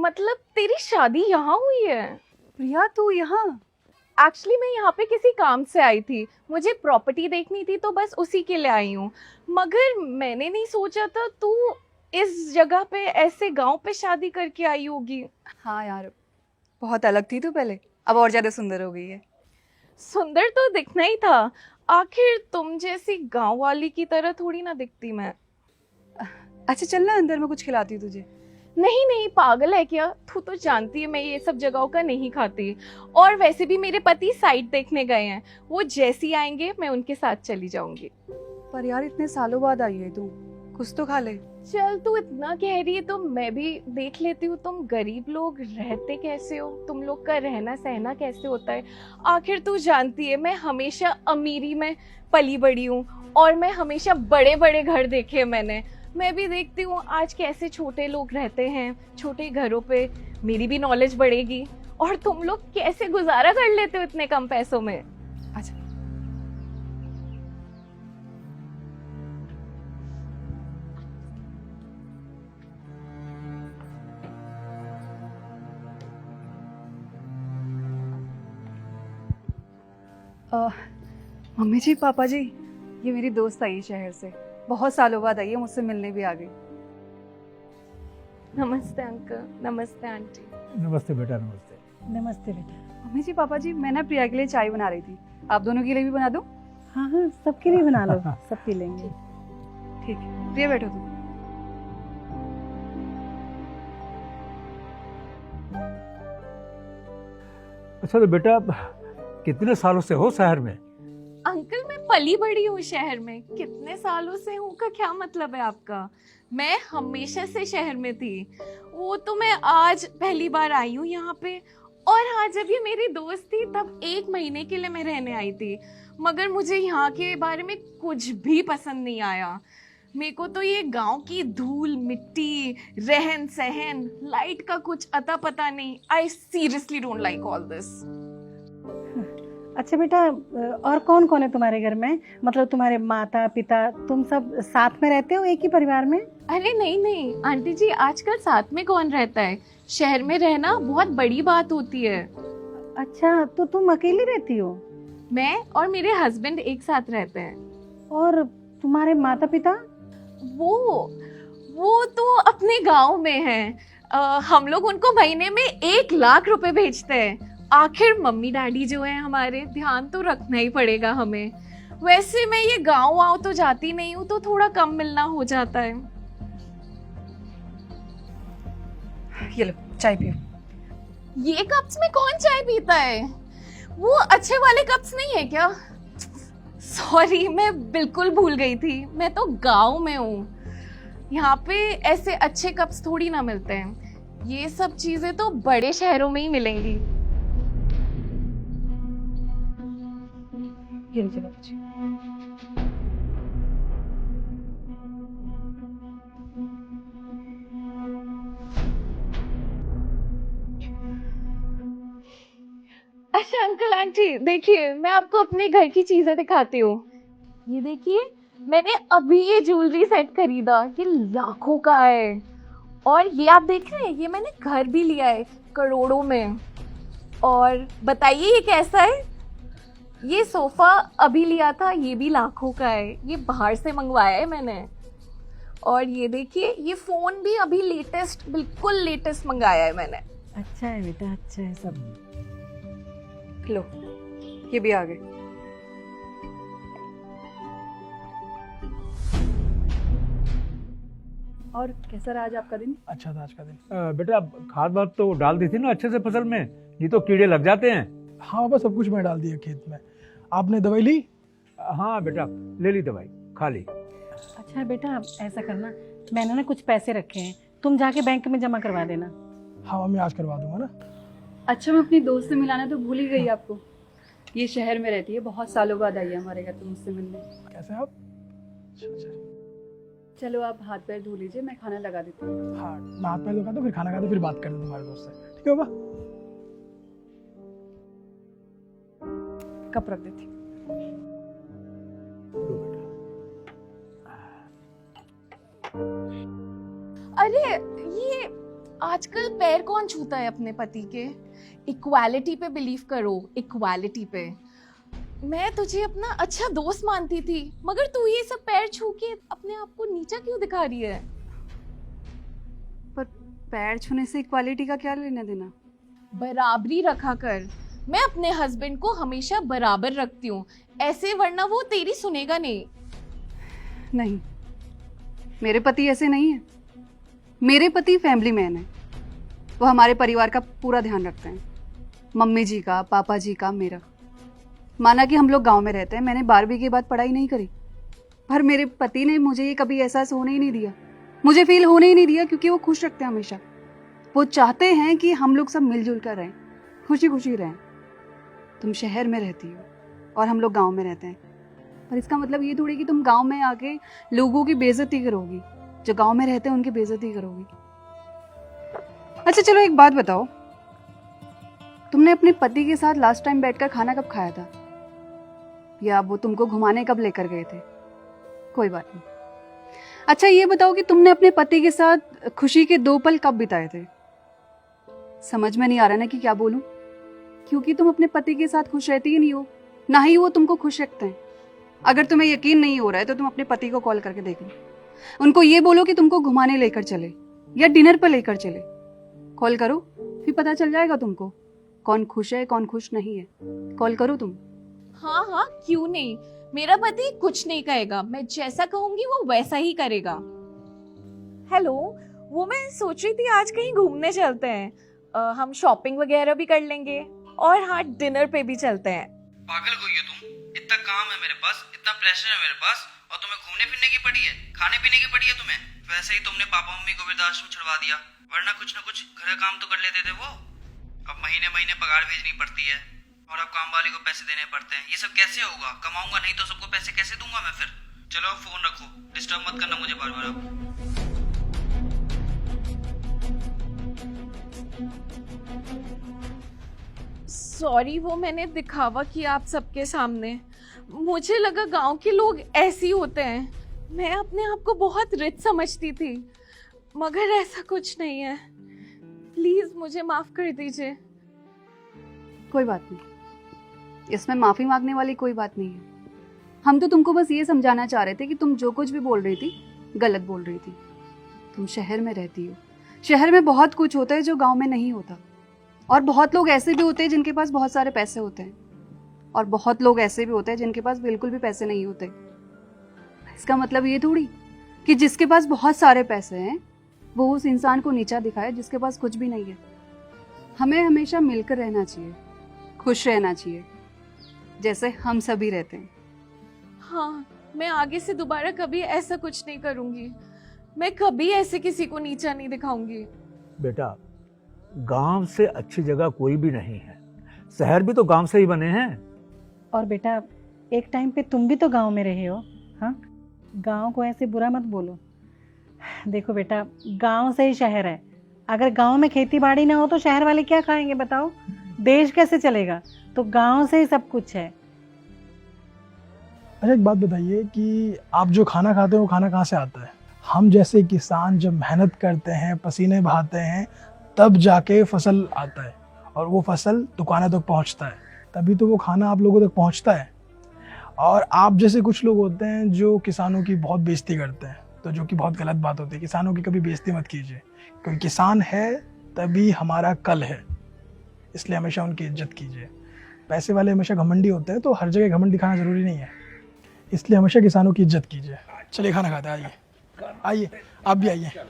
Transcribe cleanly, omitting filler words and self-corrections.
मतलब तेरी शादी यहाँ हुई है? प्रिया तू यहाँ? एक्चुअली मैं यहाँ पे किसी काम से आई थी, मुझे प्रॉपर्टी देखनी थी तो बस उसी के लिए आई हूँ। मगर मैंने नहीं सोचा था तू इस जगह पे ऐसे गांव पे शादी करके आई होगी। हाँ यार, बहुत अलग थी तू पहले, अब और ज्यादा सुंदर हो गई है। सुंदर तो दिखना ही था, आखिर तुम जैसी गांव वाली की तरह थोड़ी ना दिखती मैं। अच्छा चल ना अंदर, मैं कुछ खिलाती हूँ तुझे। नहीं नहीं, पागल है क्या? तू तो जानती है मैं ये सब जगहों का नहीं खाती। और वैसे भी मेरे पति साइट देखने गए हैं, वो जैसी आएंगे मैं उनके साथ चली जाऊंगी। पर यार इतने सालों बाद आई है तू, कुछ तो खा ले। चल तू इतना कह रही है तो मैं भी देख लेती हूँ तुम गरीब लोग रहते कैसे हो, तुम लोग का रहना सहना कैसे होता है। आखिर तू जानती है मैं हमेशा अमीरी में पली बड़ी हूँ और मैं हमेशा बड़े बड़े घर देखे हैं मैंने। मैं भी देखती हूँ आज कैसे छोटे लोग रहते हैं छोटे घरों पे, मेरी भी नॉलेज बढ़ेगी। और तुम लोग कैसे गुजारा कर लेते हो इतने कम पैसों में? अच्छा मम्मी जी पापा जी, ये मेरी दोस्त आई है शहर से, बहुत सालों बाद आई है, मुझसे मिलने भी आ गई। नमस्ते अंकल। नमस्ते आंटी। नमस्ते बेटा, नमस्ते। नमस्ते बेटा। मम्मी जी पापा जी, मैं ना प्रिया के लिए चाय बना रही थी, आप दोनों के लिए भी बना दूं? हाँ हाँ, सबके लिए बना लो, सब पी लेंगे। ठीक है, प्रिया बैठो तुम। अच्छा तो बेटा, कितने सालों से हो शहर में? अंकल मैं पली बड़ी हूँ शहर में, कितने सालों से हूँ का क्या मतलब है आपका? मैं हमेशा से शहर में थी, वो तो मैं आज पहली बार आई हूँ यहाँ पे। और हाँ, जब ये मेरी दोस्त थी तब 1 महीने के लिए मैं रहने आई थी, मगर मुझे यहाँ के बारे में कुछ भी पसंद नहीं आया। मेरे को तो ये गांव की धूल मिट्टी रहन सहन लाइट का कुछ अता पता नहीं। I seriously don't like all this. अच्छा बेटा, और कौन कौन है तुम्हारे घर में? मतलब तुम्हारे माता पिता, तुम सब साथ में रहते हो एक ही परिवार में? अरे नहीं नहीं आंटी जी, आजकल साथ में कौन रहता है? शहर में रहना बहुत बड़ी बात होती है। अच्छा, तो तुम अकेली रहती हो? मैं और मेरे हस्बैंड एक साथ रहते हैं। और तुम्हारे माता पिता? वो तो अपने गांव में हैं। हम लोग उनको महीने में 1 लाख रुपए भेजते हैं। आखिर मम्मी डैडी जो है हमारे, ध्यान तो रखना ही पड़ेगा हमें। वैसे मैं ये गांव वाँव तो जाती नहीं हूँ तो थोड़ा कम मिलना हो जाता है। ये लो चाय पियो। ये कप्स में कौन चाय पीता है? वो अच्छे वाले कप्स नहीं है क्या? सॉरी, मैं बिल्कुल भूल गई थी, मैं तो गांव में हूँ, यहाँ पे ऐसे अच्छे कप्स थोड़ी ना मिलते हैं। ये सब चीजें तो बड़े शहरों में ही मिलेंगी। ये लीजिए बाबू जी। अच्छा अंकल आंटी देखिए, मैं आपको अपने घर की चीजें दिखाती हूँ। ये देखिए, मैंने अभी ये ज्वेलरी सेट खरीदा, ये लाखों का है। और ये आप देख रहे हैं, ये मैंने घर भी लिया है करोड़ों में। और बताइए ये कैसा है? ये सोफा अभी लिया था, ये भी लाखों का है, ये बाहर से मंगवाया है मैंने। और ये देखिए, ये फोन भी अभी लेटेस्ट, बिल्कुल लेटेस्ट मंगाया है मैंने। अच्छा है बेटा, अच्छा है सब। लो ये भी आ गए। और कैसा रहा आज आपका दिन? अच्छा था आज का दिन। बेटा खाद वाद तो डाल दी थी ना अच्छे से फसल में, नहीं तो कीड़े लग जाते हैं। हाँ बस सब कुछ मैं डाल दिया खेत में। आपने दवाई ली? हाँ बेटा, ले ली दवाई, खा ली। अच्छा बेटा, ऐसा करना, मैंने ना कुछ पैसे रखे हैं, तुम जाके बैंक में जमा करवा देना। हाँ मैं आज करवा दूंगा ना। अच्छा मैं अपनी दोस्त से मिलाना तो भूल ही गई आपको। ये शहर में रहती है, बहुत सालों बाद आई है हमारे घर पे मुझसे मिलने। कैसे आप? अच्छा। चलो आप हाथ पैर धो लीजिए, मैं खाना लगा देती हूँ। हाँ मैं हाथ पैर धोखा तो फिर खाना खाता फिर बात करते तुम्हारे दोस्त से, ठीक है बाबा? कप रख देती। लो बेटा। अरे ये आजकल पैर कौन छूता है अपने पति के? इक्वालिटी पे बिलीव करो, इक्वालिटी पे। मैं तुझे अपना अच्छा दोस्त मानती थी, मगर तू ये सब पैर छू के अपने आप को नीचा क्यों दिखा रही है? पर पैर छूने से इक्वालिटी का क्या लेना देना? बराबरी रखा कर। मैं अपने हस्बैंड को हमेशा बराबर रखती हूँ ऐसे, वरना वो तेरी सुनेगा नहीं। नहीं, मेरे पति ऐसे नहीं है। मेरे पति फैमिली मैन है। वो हमारे परिवार का पूरा ध्यान रखते हैं, मम्मी जी का, पापा जी का, मेरा। माना कि हम लोग गांव में रहते हैं, मैंने 12वीं के बाद पढ़ाई नहीं करी, पर मेरे पति ने मुझे ये कभी एहसास होने ही नहीं दिया, मुझे फील होने ही नहीं दिया, क्योंकि वो खुश रखते हैं हमेशा। वो चाहते हैं कि हम लोग सब मिलजुल कर रहें, खुशी खुशी रहें। तुम शहर में रहती हो और हम लोग गांव में रहते हैं, पर इसका मतलब ये थोड़ी कि तुम गांव में आके लोगों की बेइज्जती करोगी, जो गांव में रहते हैं उनकी बेइज्जती करोगी। अच्छा चलो एक बात बताओ, तुमने अपने पति के साथ लास्ट टाइम बैठकर खाना कब खाया था? या वो तुमको घुमाने कब लेकर गए थे? कोई बात नहीं। अच्छा ये बताओ कि तुमने अपने पति के साथ खुशी के 2 पल कब बिताए थे? समझ में नहीं आ रहा ना कि क्या बोलूं, क्योंकि तुम अपने पति के साथ खुश रहती ही नहीं हो, ना ही वो तुमको खुश रखते हैं। अगर तुम्हें यकीन नहीं हो रहा है तो तुम अपने पति को कॉल करके देख लो, उनको ये बोलो कि तुमको घुमाने लेकर चले या डिनर पर लेकर चले। कॉल करो, फिर पता चल जाएगा तुमको कौन खुश है कौन खुश नहीं है। कॉल करो तुम। हाँ हाँ, क्यों नहीं। मेरा पति कुछ नहीं कहेगा, मैं जैसा कहूंगी वो वैसा ही करेगा। हेलो, वो मैं सोच रही थी आज कहीं घूमने चलते हैं। हम शॉपिंग वगैरह भी कर लेंगे और हाँ, डिनर पे भी चलते हैं। पागल कोई हो तुम? इतना काम है मेरे पास, इतना प्रेशर है मेरे पास, और तुम्हें घूमने फिरने की पड़ी है, खाने पीने की पड़ी है तुम्हें। वैसे ही तुमने पापा मम्मी को वृद्धाश्रम छुड़वा दिया, वरना कुछ न कुछ घर का काम तो कर लेते थे वो। अब महीने महीने पगार भेजनी पड़ती है और अब काम वाले को पैसे देने पड़ते हैं। ये सब कैसे होगा? कमाऊंगा नहीं तो सबको पैसे कैसे दूंगा मैं फिर? चलो अब फोन रखो, डिस्टर्ब मत करना मुझे बार बार अब। सॉरी, वो मैंने दिखावा किया आप सबके सामने। मुझे लगा गांव के लोग ऐसे ही होते हैं। मैं अपने आप को बहुत रिच समझती थी, मगर ऐसा कुछ नहीं है। प्लीज मुझे माफ कर दीजिए। कोई बात नहीं, इसमें माफी मांगने वाली कोई बात नहीं है। हम तो तुमको बस ये समझाना चाह रहे थे कि तुम जो कुछ भी बोल रही थी गलत बोल रही थी। तुम शहर में रहती हो, शहर में बहुत कुछ होता है जो गांव में नहीं होता, और बहुत लोग ऐसे भी होते हैं जिनके पास बहुत सारे पैसे होते हैं, और बहुत लोग ऐसे भी होते हैं जिनके पास बिल्कुल भी पैसे नहीं होते। इसका मतलब ये थोड़ी कि जिसके पास बहुत सारे पैसे हैं वो उस इंसान को नीचा दिखाए जिसके पास कुछ भी नहीं है। हमें हमेशा मिलकर रहना चाहिए, खुश रहना चाहिए, जैसे हम सभी रहते हैं। हाँ, मैं आगे से दोबारा कभी ऐसा कुछ नहीं करूंगी। मैं कभी ऐसे किसी को नीचा नहीं दिखाऊंगी। बेटा, गांव से अच्छी जगह कोई भी नहीं है, शहर भी तो गांव से ही बने हैं। और बेटा, एक टाइम पे तुम भी तो गांव में रहे हो। हाँ, गांव को ऐसे बुरा मत बोलो। देखो बेटा, गांव से ही शहर है। अगर गांव में खेती बाड़ी ना हो तो शहर वाले क्या खाएंगे बताओ? देश कैसे चलेगा? तो गांव से ही सब कुछ है। अच्छा एक बात बताइए कि आप जो खाना खाते हो वो खाना कहाँ से आता है? हम जैसे किसान जब मेहनत करते हैं, पसीने बहाते हैं, तब जाके फसल आता है और वो फसल दुकानों तक पहुंचता है, तभी तो वो खाना आप लोगों तक पहुंचता है। और आप जैसे कुछ लोग होते हैं जो किसानों की बहुत बेइज्जती करते हैं, तो जो कि बहुत गलत बात होती है। किसानों की कभी बेइज्जती मत कीजिए, क्योंकि किसान है तभी हमारा कल है, इसलिए हमेशा उनकी इज्जत कीजिए। पैसे वाले हमेशा घमंडी होते हैं, तो हर जगह घमंड दिखाना ज़रूरी नहीं है, इसलिए हमेशा किसानों की इज्जत कीजिए। चलिए खाना खाते हैं, आइए आइए, आप भी आइए।